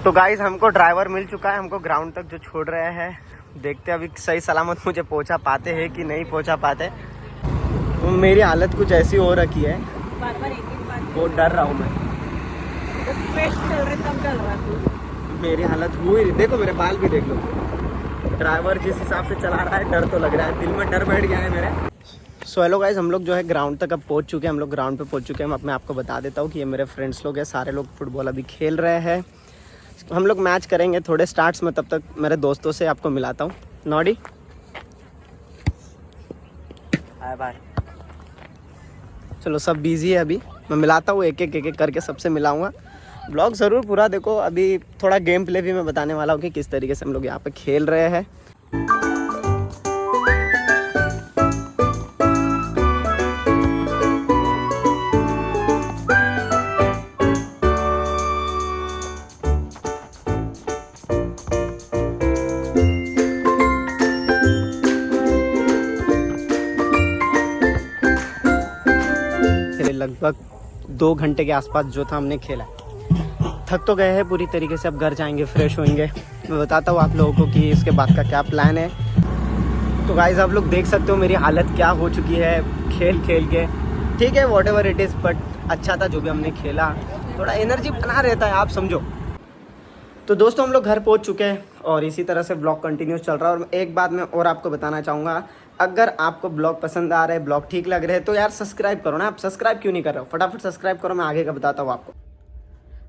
तो गाइस हमको ड्राइवर मिल चुका है, हमको ग्राउंड तक जो छोड़ रहे हैं। देखते हैं अभी सही सलामत मुझे पहुंचा पाते हैं कि नहीं पहुंचा पाते। तो मेरी हालत कुछ ऐसी हो रखी है, बहुत डर रहा हूँ मैं। मेरी हालत हुई, देखो मेरे बाल भी देख लो। ड्राइवर जिस हिसाब से चला रहा है डर तो लग रहा है, दिल में डर बैठ गया है मेरे। सो हेलो गाइस, हम लोग जो है ग्राउंड तक अब पहुंच चुके हैं। हम लोग ग्राउंड पे पहुंच चुके हैं। मैं आपको बता देता हूँ कि ये मेरे फ्रेंड्स लोग हैं, सारे लोग फुटबॉल अभी खेल रहे हैं। हम लोग मैच करेंगे थोड़े स्टार्ट्स में, तब तक मेरे दोस्तों से आपको मिलाता हूँ। Noddy bye bye. चलो सब बिजी है, अभी मैं मिलाता हूँ, एक एक करके सबसे मिलाऊंगा। ब्लॉग ज़रूर पूरा देखो। अभी थोड़ा गेम प्ले भी मैं बताने वाला हूँ कि किस तरीके से हम लोग यहाँ पे खेल रहे हैं। लगभग 2 घंटे के आसपास जो था हमने खेला। थक तो गए हैं पूरी तरीके से, अब घर जाएंगे, फ्रेश होंगे। मैं बताता हूँ आप लोगों को कि इसके बाद का क्या प्लान है। तो गाइस आप लोग देख सकते हो मेरी हालत क्या हो चुकी है खेल खेल के। ठीक है, what ever it is, but अच्छा था जो भी हमने खेला। थोड़ा एनर्जी बना रहता है, आप समझो। तो दोस्तों हम लोग घर पहुँच चुके हैं और इसी तरह से ब्लॉग कंटिन्यूस चल रहा है। और एक बात मैं और आपको बताना चाहूँगा, अगर आपको ब्लॉग पसंद आ रहा है, ब्लॉग ठीक लग रहे हैं, तो यार सब्सक्राइब करो ना। आप सब्सक्राइब क्यों नहीं कर रहे हो? फटाफट सब्सक्राइब करो, मैं आगे का बताता हूँ आपको।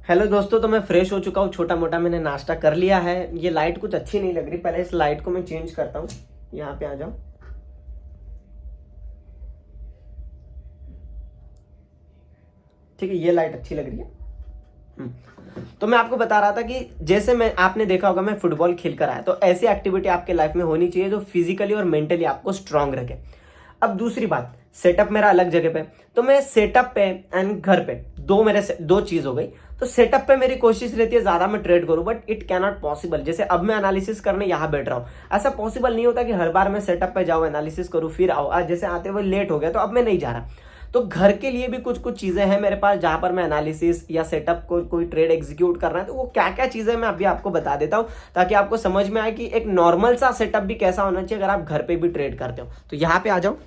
हेलो दोस्तों, तो मैं फ्रेश हो चुका हूँ, छोटा मोटा मैंने नाश्ता कर लिया है। ये लाइट कुछ अच्छी नहीं लग रही, पहले इस लाइट को मैं चेंज करता हूँ। यहाँ पे आ जाओ। ठीक है, ये लाइट अच्छी लग रही है। तो मैं आपको बता रहा था कि जैसे आपने देखा होगा मैं फुटबॉल खेल कर आया, तो ऐसी एक्टिविटी आपके लाइफ में होनी चाहिए जो फिजिकली और मेंटली आपको स्ट्रांग रखे। अब दूसरी बात, सेटअप मेरा अलग जगह पे, तो मैं सेटअप पे एंड घर पे दो चीज हो गई। तो सेटअप पे मेरी कोशिश रहती है ज्यादा मैं ट्रेड करूं, but it can not possible. जैसे अब मैं एनालिसिस करने यहाँ बैठ रहा हूँ, ऐसा पॉसिबल नहीं होता कि हर बार मैं सेटअप पे जाऊँ, एनालिसिस करूँ, फिर आओ। आज जैसे आते हुए लेट हो गया, तो अब मैं नहीं जा रहा। तो घर के लिए भी कुछ कुछ चीजें हैं मेरे पास, जहां पर मैं एनालिसिस या सेटअप कोई ट्रेड एग्जीक्यूट करना है, तो वो क्या क्या चीजें मैं अभी आपको बता देता हूं, ताकि आपको समझ में आए कि एक नॉर्मल सा सेटअप भी कैसा होना चाहिए अगर आप घर पे भी ट्रेड करते हो। तो यहाँ पे आ जाओ।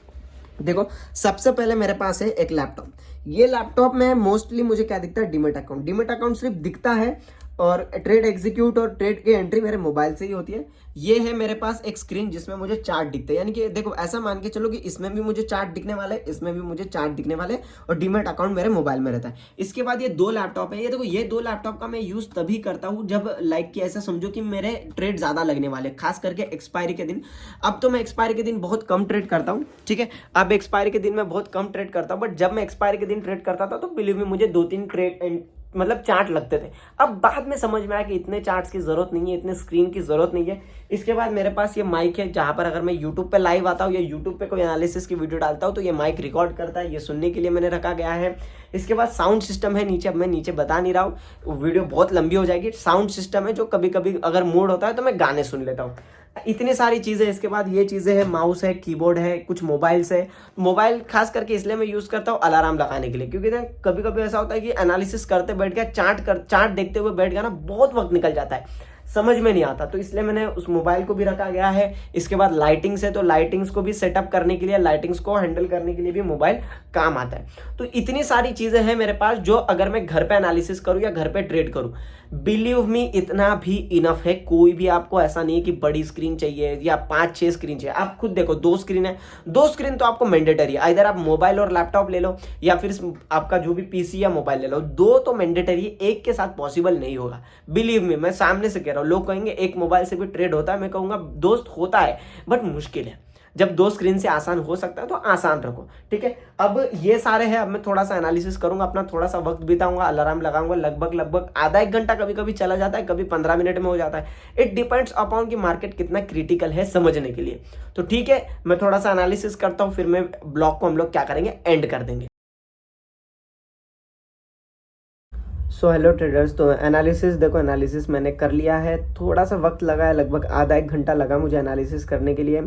देखो, सबसे पहले मेरे पास है एक लैपटॉप। ये लैपटॉप में मोस्टली मुझे क्या दिखता है, डीमैट अकाउंट। डीमैट अकाउंट सिर्फ दिखता है और ट्रेड एग्जीक्यूट और ट्रेड की एंट्री मेरे मोबाइल से ही होती है। ये है मेरे पास एक स्क्रीन जिसमें मुझे चार्ट दिखते हैं, यानी कि देखो ऐसा मान के चलो कि इसमें भी मुझे चार्ट दिखने वाले, इसमें भी मुझे चार्ट दिखने वाले, और डीमैट अकाउंट मेरे मोबाइल में रहता है। इसके बाद ये 2 लैपटॉप है। ये देखो, ये 2 लैपटॉप का मैं यूज तभी करता हूँ जब लाइक कि ऐसा समझो कि मेरे ट्रेड ज्यादा लगने वाले, खास करके एक्सपायरी के दिन। अब तो मैं एक्सपायरी के दिन बहुत कम ट्रेड करता हूँ, ठीक है। अब एक्सपायरी के दिन मैं बहुत कम ट्रेड करता हूँ, बट जब मैं एक्सपायरी के दिन ट्रेड करता था तो बिलीव मी मुझे 2-3 ट्रेड मतलब चार्ट लगते थे। अब बाद में समझ में आया कि इतने चार्ट्स की जरूरत नहीं है, इतने स्क्रीन की जरूरत नहीं है। इसके बाद मेरे पास ये माइक है, जहां पर अगर मैं यूट्यूब पे लाइव आता हूँ या यूट्यूब पे कोई एनालिसिस की वीडियो डालता हूँ तो ये माइक रिकॉर्ड करता है, ये सुनने के लिए मैंने रखा गया है। इसके बाद साउंड सिस्टम है नीचे, अब मैं नीचे बता नहीं रहा हूँ, वीडियो बहुत लंबी हो जाएगी। साउंड सिस्टम है जो कभी कभी अगर मूड होता है तो मैं गाने सुन लेता हूँ। इतनी सारी चीजें। इसके बाद ये चीजें हैं, माउस है, कीबोर्ड है, कुछ मोबाइल्स है। मोबाइल खास करके इसलिए मैं यूज करता हूँ अलार्म लगाने के लिए, क्योंकि ना कभी कभी ऐसा होता है कि एनालिसिस करते बैठ गया, चार्ट देखते हुए बैठ गया ना, बहुत वक्त निकल जाता है, समझ में नहीं आता। तो इसलिए मैंने उस मोबाइल को भी रखा गया है। इसके बाद लाइटिंग्स है, तो लाइटिंग्स को भी सेटअप करने के लिए, लाइटिंग्स को हैंडल करने के लिए भी मोबाइल काम आता है। तो इतनी सारी चीजें हैं मेरे पास जो अगर मैं घर पे एनालिसिस करूं या घर पे ट्रेड करूं, बिलीव मी इतना भी इनफ है। कोई भी आपको ऐसा नहीं है कि बड़ी स्क्रीन चाहिए या 5-6 स्क्रीन चाहिए। आप खुद देखो, 2 स्क्रीन है, 2 स्क्रीन तो आपको मैंडेटरी है। इधर आप मोबाइल और लैपटॉप ले लो या फिर आपका जो भी पीसी या मोबाइल ले लो, 2 तो मैंडेटरी है, एक के साथ पॉसिबल नहीं होगा। बिलीव मी, मैं सामने से कह रहा हूं। लोग कहेंगे एक मोबाइल से भी ट्रेड होता है, मैं कहूंगा दोस्त होता है, बट मुश्किल है। जब 2 स्क्रीन से आसान हो सकता है तो आसान रखो, ठीक है। अब ये सारे हैं, अब मैं थोड़ा सा एनालिसिस करूंगा, अपना थोड़ा सा वक्त बिताऊंगा, अलार्म लगाऊंगा। लगभग आधा 1 घंटा कभी कभी चला जाता है, कभी 15 मिनट में हो जाता है। इट डिपेंड्स अपॉन कि मार्केट कितना क्रिटिकल है समझने के लिए। तो ठीक है, मैं थोड़ा सा एनालिसिस करता हूं, फिर मैं ब्लॉग को हम लोग क्या करेंगे, एंड कर देंगे। सो हेलो ट्रेडर्स, तो एनालिसिस देखो, एनालिसिस मैंने कर लिया है। थोड़ा सा वक्त लगा है, लगभग आधा 1 घंटा लगा मुझे एनालिसिस करने के लिए,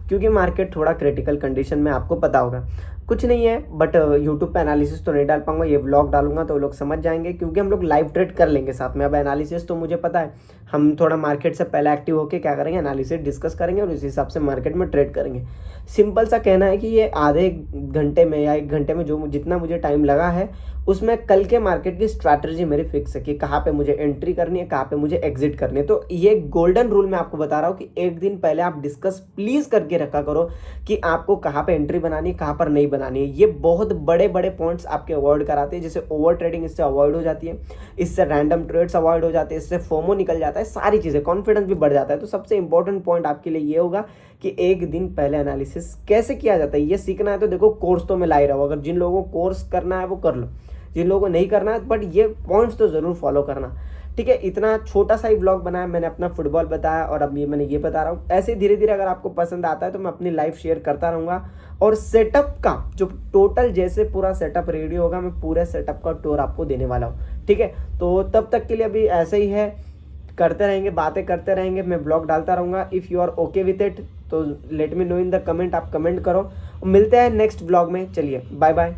क्योंकि मार्केट थोड़ा क्रिटिकल कंडीशन में, आपको पता होगा। कुछ नहीं है, बट यूट्यूब पे एनालिसिस तो नहीं डाल पाऊंगा, ये व्लॉग डालूंगा तो लोग समझ जाएंगे, क्योंकि हम लोग लाइव ट्रेड कर लेंगे साथ में। अब एनालिसिस तो मुझे पता है, हम थोड़ा मार्केट से पहले एक्टिव होकर क्या करेंगे, एनालिसिस डिस्कस करेंगे और उसी हिसाब से मार्केट में ट्रेड करेंगे। सिंपल सा कहना है कि ये आधे घंटे में या 1 घंटे में जो जितना मुझे टाइम लगा है, उसमें कल के मार्केट की स्ट्रैटेजी मेरी फिक्स है कि कहाँ पे मुझे एंट्री करनी है, कहाँ पे मुझे एग्जिट करनी है। तो ये गोल्डन रूल मैं आपको बता रहा हूँ कि एक दिन पहले आप डिस्कस प्लीज करके रखा करो कि आपको कहाँ पे एंट्री बनानी है, कहाँ पर नहीं बनानी है। ये बहुत बड़े बड़े पॉइंट्स आपके अवॉइड कराते हैं, जैसे ओवर ट्रेडिंग इससे अवॉइड हो जाती है, इससे रैंडम ट्रेड्स अवॉइड हो जाते हैं, इससे फोमो निकल जाता है, सारी चीज़ें, कॉन्फिडेंस भी बढ़ जाता है। तो सबसे इंपॉर्टेंट पॉइंट आपके लिए ये होगा कि एक दिन पहले एनालिसिस कैसे किया जाता है ये सीखना है। तो देखो, कोर्स तो मैं ला ही रहा हूँ, अगर जिन लोगों को कोर्स करना है वो कर लो, जिन लोगों को नहीं करना है बट ये पॉइंट्स तो ज़रूर फॉलो करना। ठीक है, इतना छोटा सा ही व्लॉग बनाया मैंने, अपना फुटबॉल बताया और अब ये मैंने ये बता रहा हूँ। ऐसे धीरे धीरे अगर आपको पसंद आता है तो मैं अपनी लाइफ शेयर करता रहूँगा, और सेटअप का जो टोटल जैसे पूरा सेटअप रेडी होगा, मैं पूरे सेटअप का टूर आपको देने वाला हूँ। ठीक है, तो तब तक के लिए अभी ऐसे ही है, करते रहेंगे, बातें करते रहेंगे, मैं ब्लॉग डालता रहूँगा। If you are okay with it तो let me know in the comment, आप कमेंट करो। मिलते हैं नेक्स्ट ब्लॉग में, चलिए बाय बाय।